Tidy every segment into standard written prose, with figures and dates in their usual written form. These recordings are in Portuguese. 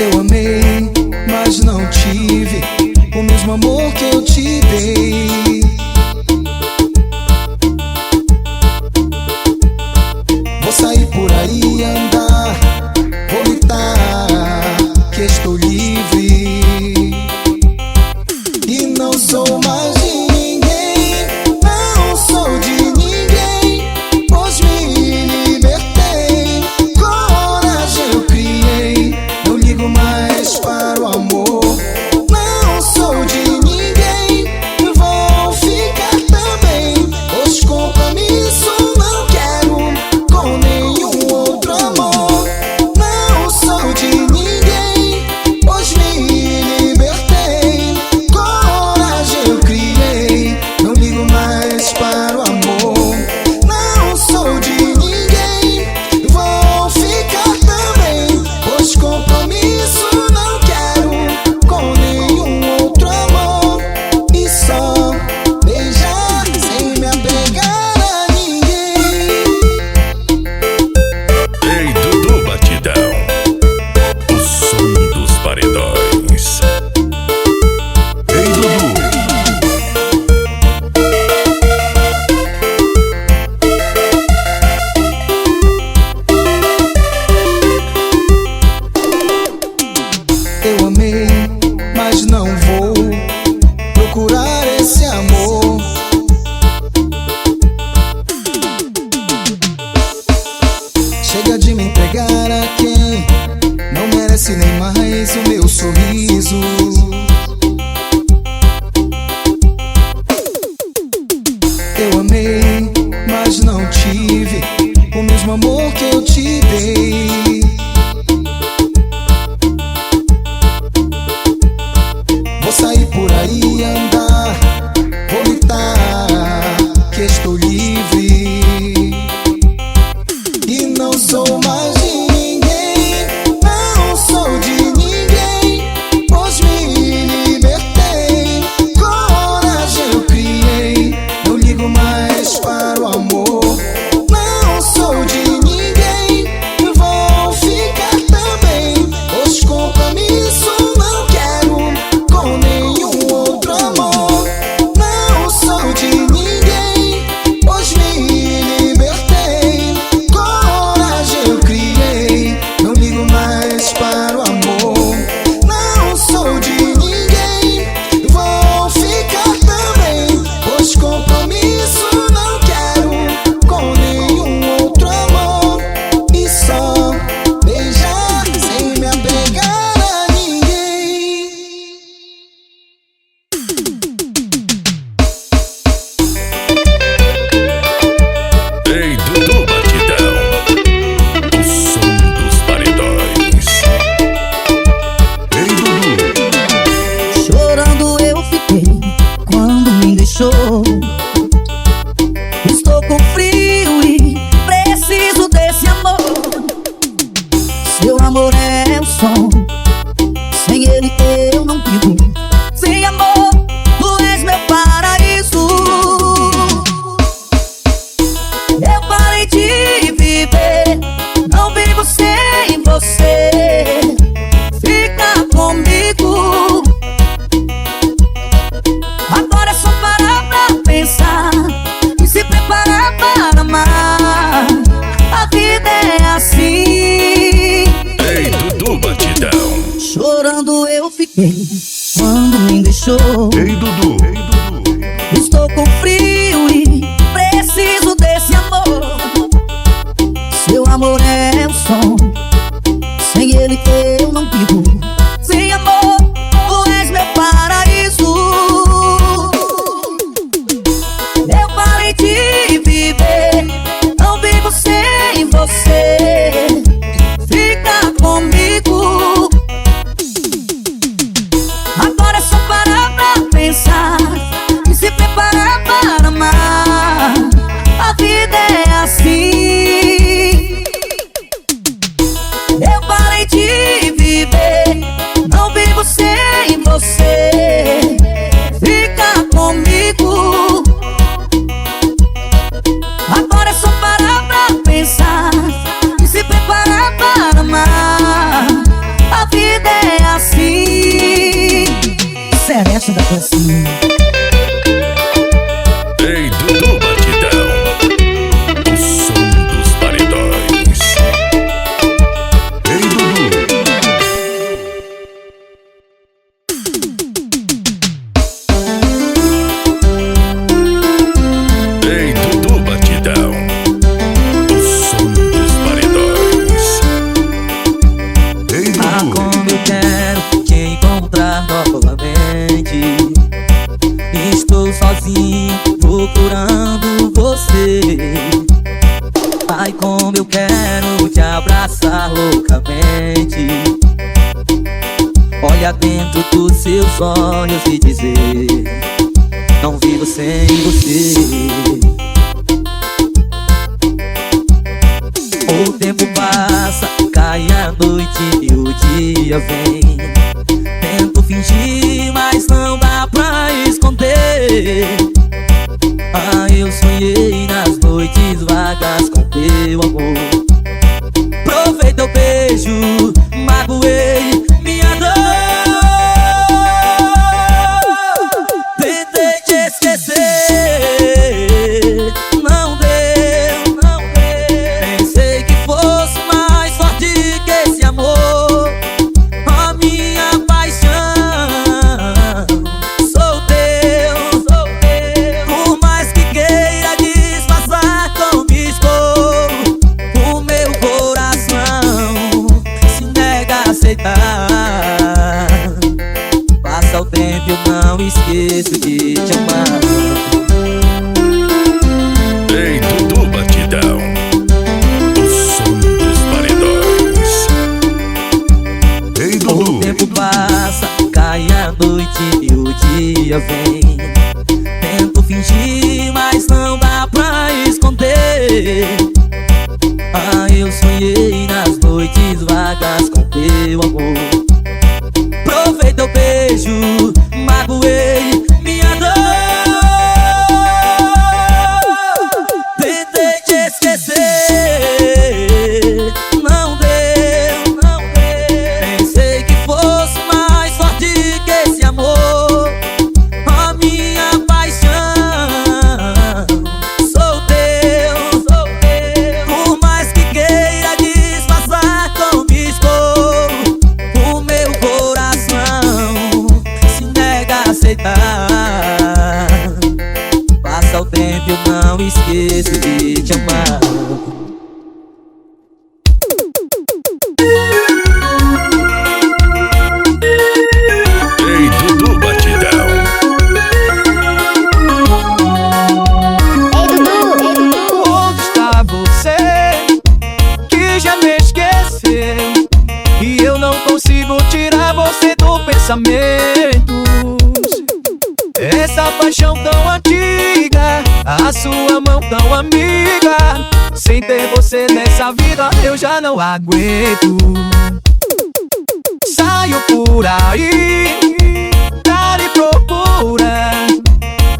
Eu amei, mas não tive o mesmo amor que eu te dei. Vou sair por aí e andar, vou gritar que estou livre e não sou mais de ninguém, não sou de ninguém, pois me libertei, coragem eu criei, não ligo mais para o amor. Não sou de ninguém, vou ficar também, pois compromisso não quero com nenhum outro amor. Não sou de ninguém, pois me libertei, coragem eu criei, não ligo mais para o amor. Não sou de ninguém, vou ficar também, pois compromisso não quero com nenhum outro amor. E só beijar sem me apegar a ninguém. Ei, Dudu Batidão, o som dos paredões. Ei, Dudu. Eu amei, mas não vou procurar esse amor. Chega de me entregar a quem não merece nem mais o meu sorriso. Eu amei, mas não tive o mesmo amor que eu te dei. Vou sair por aí e andar, vou gritar que estou livre e não sou mais de ninguém, não sou de ninguém, pois me libertei, coragem eu criei, não ligo mais para o amor. Não sou de ninguém, vou ficar também, pois compromisso não quero com nenhum outro amor. Não sou de ninguém, pois me libertei, coragem eu criei, não ligo mais para o amor. Não sou de ninguém, vou ficar também, pois compromisso não quero com nenhum outro amor. E só beijar sem me apegar a ninguém. Ei, Dudu Batidão, o som dos paredões. Ei, Dudu. Chorando eu fiquei quando me deixou. Estou com frio e preciso desse amor. Seu amor é o som, sem ele eu não vivo. Sem amor, tu és meu paraíso. Eu parei de viver, não vivo sem você. Fica comigo. Agora é só parar pra pensar e se preparar para amar. A vida é assim. Ei, Dudu Batidão. Chorando eu fiquei quando me deixou. Ei, Dudu. Estou com frio e preciso desse amor. Seu amor é o som, sem ele eu não vivo. Sem amor, tu és meu paraíso. Eu parei de viver, não vivo sem você. Fica comigo. Agora é só parar pra pensar e se preparar para amar. A vida é assim. Eu parei de viver, como eu quero te encontrar novamente. Estou sozinho procurando você. Ai, como eu quero te abraçar loucamente. Olhar dentro dos seus olhos e dizer: não vivo sem você. O tempo passa, cai a noite e o dia vem. Tento fingir, mas não dá pra esconder. Ah, eu sonhei nas noites vagas com teu amor. Provei teu beijo, magoei minha dor. Tentei te esquecer, não deu, não deu. Pensei que fosse mais forte que esse amor. A minha paixão, sou teu, sou teu. Por mais que queira disfarçar como estou, o meu coração se nega a aceitar. Passa o tempo e eu não esqueço de te amar. Ei, Dudu Batidão, o som dos paredões. Ei, O Dudu. tempo passa, cai a noite e o dia vem. Tento fingir, mas não dá pra esconder. Ah, eu sonhei nas noites vagas com teu amor. Provei teu beijo, magoei minha dor. Tentei te esquecer, não deu, não deu. Pensei que fosse mais forte que esse amor. A minha paixão, sou teu, sou teu. Por mais que queira disfarçar como estou, o meu coração se nega a aceitar. Passa o tempo e eu não esqueço de te amar. Ei, Dudu Batidão. Onde está você que já me esqueceu? E eu não consigo tirar você do pensamento. Essa paixão tão antiga, a sua mão tão amiga. Sem ter você nessa vida eu já não aguento. Saio por aí, pra lhe procura,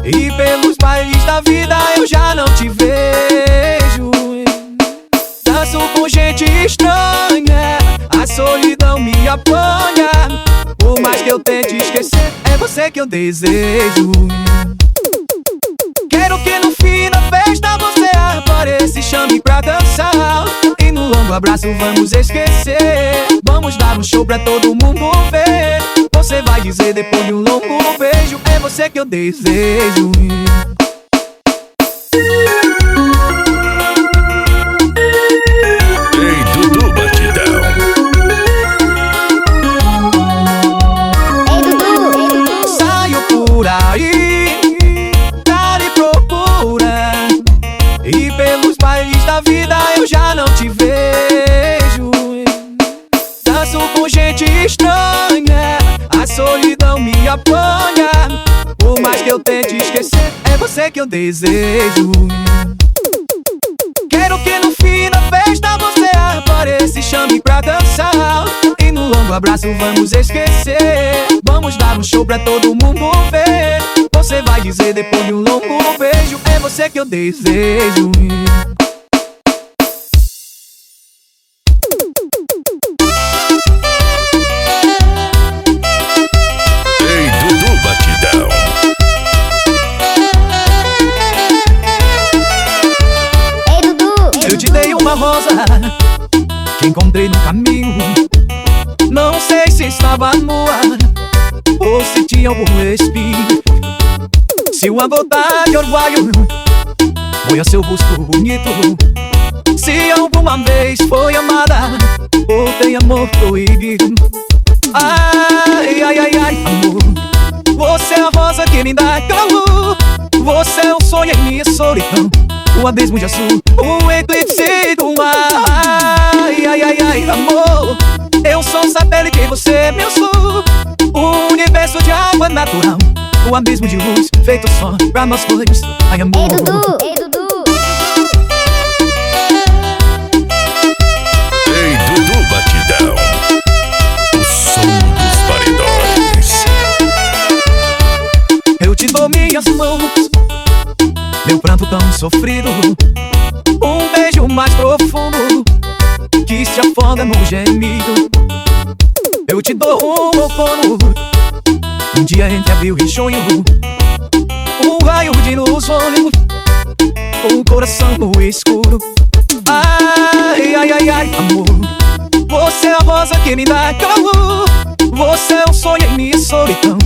e pelos bailes da vida eu já não te vejo. Danço com gente estranha, a solidão me apanha. Por mais que eu tente esquecer, é você que eu desejo. Quero que no fim da festa você apareça e chame pra dançar. E no longo abraço vamos esquecer. Vamos dar um show pra todo mundo ver. Você vai dizer depois de um longo beijo: é você que eu desejo. Ei, Dudu Batidão. Saio por aí, pra lhe procura, e pelos bailes da vida eu já não te vejo. Danço com gente estranha, a solidão me apanha. Por mais que eu tente esquecer, é você que eu desejo. Quero que no fim da festa você apareça e chame pra dançar. E no longo abraço vamos esquecer. Vamos dar um show pra todo mundo ver. Você vai dizer depois de um longo beijo: é você que eu desejo. Ei, Dudu Batidão. Eu te dei uma rosa que encontrei no caminho. Não sei se estava no ar ou se tinha algum espinho. Se uma gota de orvalho foi a seu busto bonito, se alguma vez foi amada ou tem amor proibido, Ai, ai, ai, ai, amor, você é a rosa que me dá calor. Você é o sonho em minha solidão, o abismo de azul, o eclipse do mar. Ai, ai, ai, ai, amor, eu sou um satélite e você é meu sol. O universo de água natural, o abismo de luz, feito só pra nós dois. Ai, amor. Ei, Dudu, ei, Dudu. Ei, Dudu Batidão, o som dos paredões. Eu te dou minhas mãos, meu pranto tão sofrido, um beijo mais profundo que se afoga no gemido. Eu te dou um outono, um dia entre abril e junho, um raio de luz olho, um coração no escuro. Ai, ai, ai, ai, amor, você é a rosa que me dá calor. Você é o sonho em minha solidão,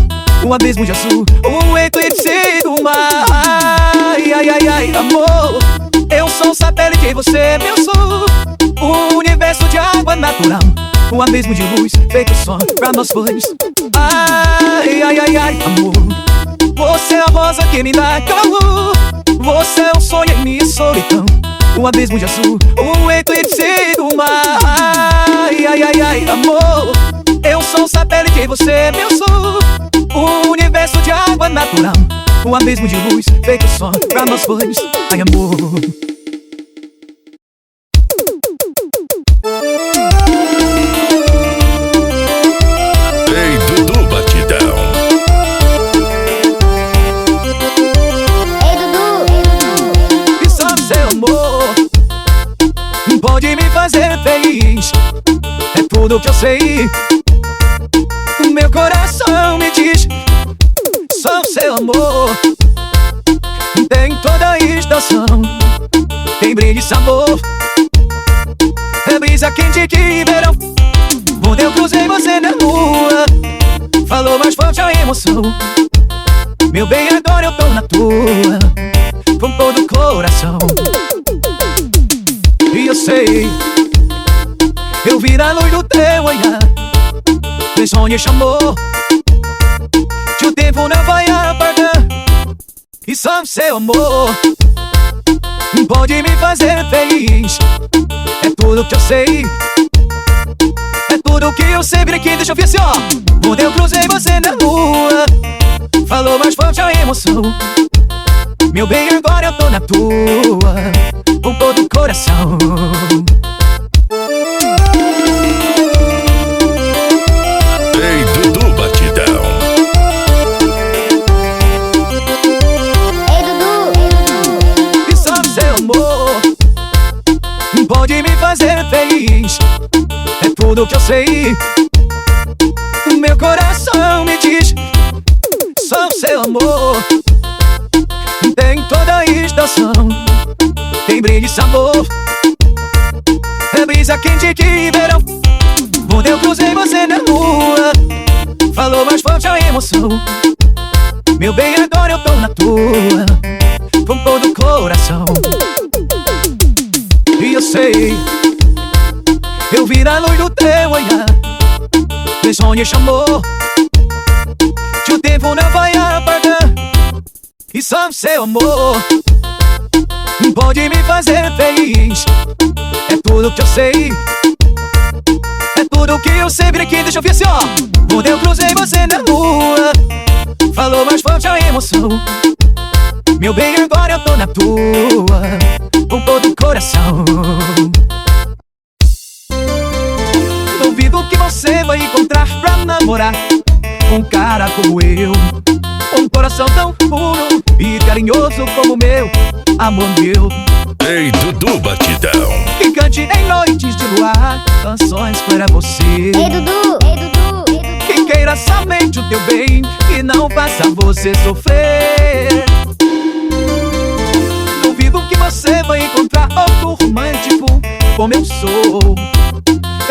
um abismo de azul, um eclipse do mar. Ai, ai, ai, ai, amor, eu sou um satélite e você é meu sol. O universo de água natural, um abismo de luz, feito só pra nós dois. Ai, ai, ai, ai, amor, você é a rosa que me dá calor. Você é o sonho em minha solidão, um abismo de azul, um eclipse do mar. Ai, ai, ai, ai, amor, eu sou um satélite e você é meu sol. O universo de água natural, um abismo de luz, feito só pra nós dois. Ai, amor. Ei, Dudu Batidão. Ei, Dudu, ei, Dudu. E só seu amor pode me fazer feliz, é tudo que eu sei. Meu coração me diz, só o seu amor tem toda a estação, tem brilho e sabor, é brisa quente que verão. Quando eu cruzei você na rua, falou mais forte a emoção. Meu bem, agora eu tô na tua, com todo o coração. E eu sei, eu vi na luz do teu olhar, meu sonho chamou, que o tempo não vai apagar. E só o seu amor pode me fazer feliz, é tudo que eu sei, é tudo que eu sempre quis. Deixa eu ver assim, ó. Quando eu cruzei você na rua, falou mais forte a emoção. Meu bem, agora eu tô na tua, com todo o coração. Ei, Dudu Batidão. Ei, Dudu, ei, Dudu. E só seu amor pode me fazer feliz, é tudo que eu sei. Meu coração me diz, só o seu amor tem toda a estação, tem brilho e sabor, é brisa quente que verão. Quando eu cruzei você na rua, falou mais forte a emoção. Meu bem, agora eu tô na tua, com todo o coração. E eu sei, eu vi na luz do teu olhar, meu sonho chamou, que o tempo não vai apagar. E só o seu amor pode me fazer feliz, é tudo que eu sei, é tudo que eu sempre quis. Deixa eu ver assim, ó. Quando eu cruzei você na rua, falou mais forte a emoção. Meu bem, agora eu tô na tua, com todo o coração. Duvido que você vai encontrar pra namorar um cara como eu, um coração tão puro e carinhoso como o meu, amor meu. Ei, Dudu Batidão. Que cante em noites de luar canções para você. Ei, Dudu, ei, Dudu, ei, Dudu. Que queira somente o teu bem e não faça você sofrer. Duvido que você vai encontrar outro romântico como eu sou,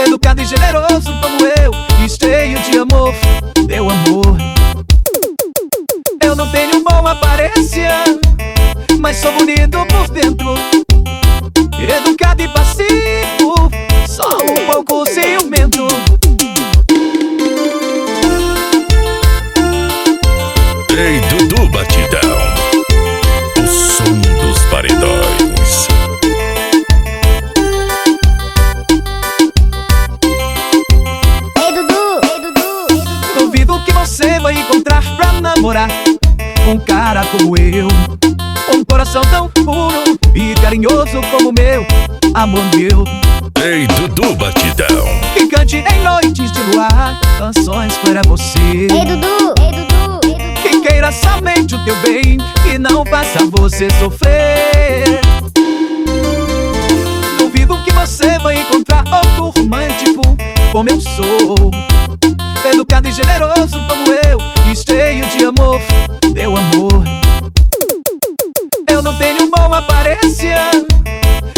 educado e generoso como eu, e cheio de amor, teu amor. Eu não tenho boa aparência, mas sou bonito por dentro, educado e passivo, só um pouco ciumento. namorar com um cara como eu, com um coração tão puro e carinhoso como o meu, amor meu. Ei, Dudu Batidão. Que cante em noites de luar canções para você. Ei, Dudu, ei, Dudu, ei, Dudu. Que queira somente o teu bem e não faça você sofrer. Duvido que você vai encontrar outro romântico como eu sou, educado e generoso como eu, e cheio de amor, meu amor. Eu não tenho boa aparência,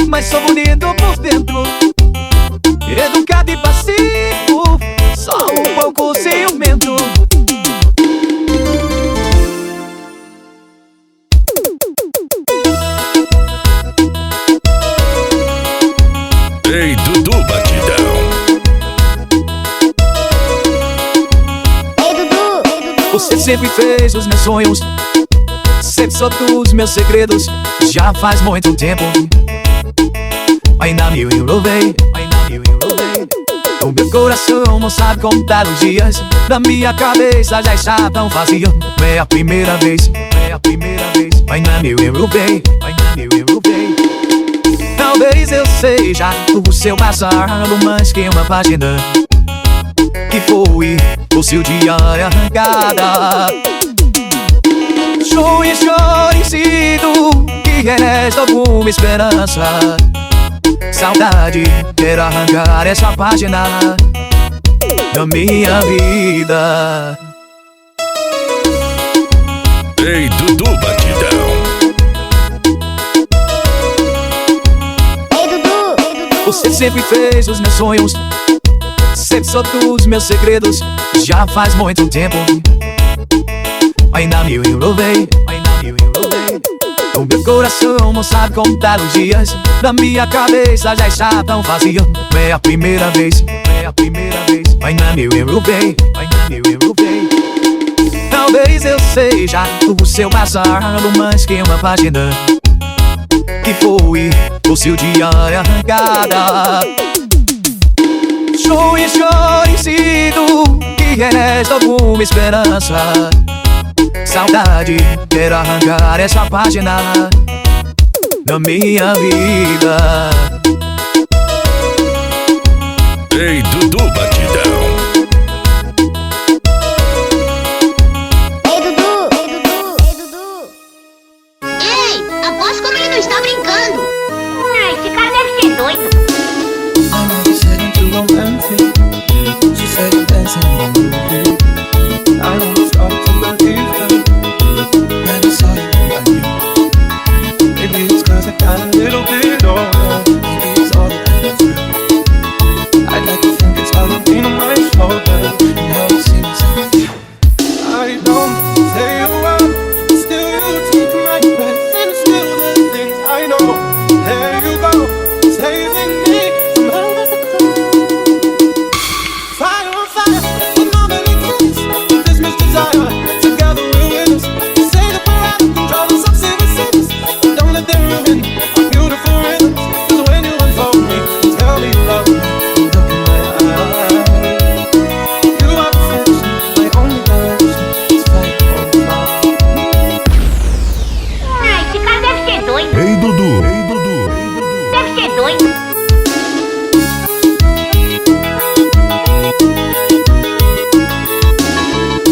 mas sou bonito por dentro, educado e passivo, só um pouco ciumento. Ei, Dudu Batidão. Ei, Dudu, ei, Dudu. Você sempre fez os meus sonhos, sempre soltou os meus segredos, já faz muito tempo. Ainda me enrolei, o meu coração não sabe contar os dias, da minha cabeça já está tão vazia. É a primeira vez, ainda me enrolei. Talvez eu seja o seu passado mais que uma página que foi o seu diário arrancada. Chore esclarecido que resta alguma esperança. Saudade, quero arrancar essa página da minha vida. Ei, Dudu Batidão. Ei, Dudu, ei, Dudu. Você sempre fez os meus sonhos, sempre soltou os meus segredos, já faz muito tempo. Ainda me enrolei. O meu coração não sabe contar os dias, da minha cabeça já está tão vazia. É a primeira vez, ainda me enrolei. Talvez eu seja o seu passado mais que uma página que foi o seu diário arrancada. Chore esclarecido que resta alguma esperança. Saudade, quero arrancar essa página da minha vida. Ei, Dudu Batidão. Ei, Dudu, ei, Dudu, ei, Dudu. Ei, aposto que ele não está brincando. Esse cara deve ser doido. I know you said I'm too romantic. She said you're dancing in the movie. I know start to believe her. When I saw you, I knew. Maybe it's 'cause I got a little bit older. Maybe it's all that I do. I'd like to think it's all the pain on my shoulder. And how you see me. I don't say a word, still you take my breath, and it's still the things I know. There you go, saving me from hell that's a clue. Fire on fire, with no many kids, with this much desire. Together we'll win. Say that we're out of control of some silly sins, but don't let them ruin our beautiful rhythms. 'Cause when you unfold me, tell me you love me, look in my eyes. You are perfection, my only direction. It's fate or fire. Esse cara deve ser doido. Ei, Dudu. Deve ser doido.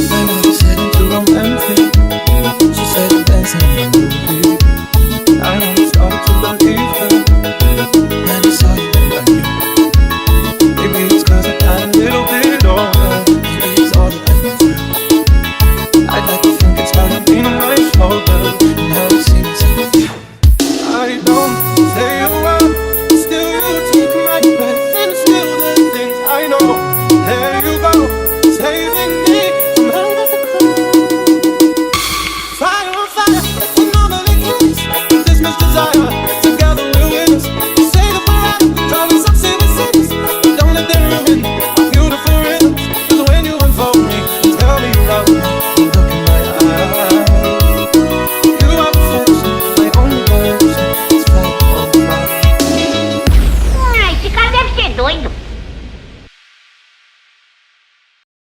I know you said I'm too romantic. She said you're dancing in the movie. I know you started to believe her. When I saw you, I knew. Maybe it's 'cause I got a little bit older. Maybe it's all that I can do. I'd like to think it's all the pain on my shoulder. And how you see me say, I don't say a word, still you take my breath, and it's still the things I know. There you go, saving me from hell that's a clue. Fire on fire, with no many kids, with this much desire.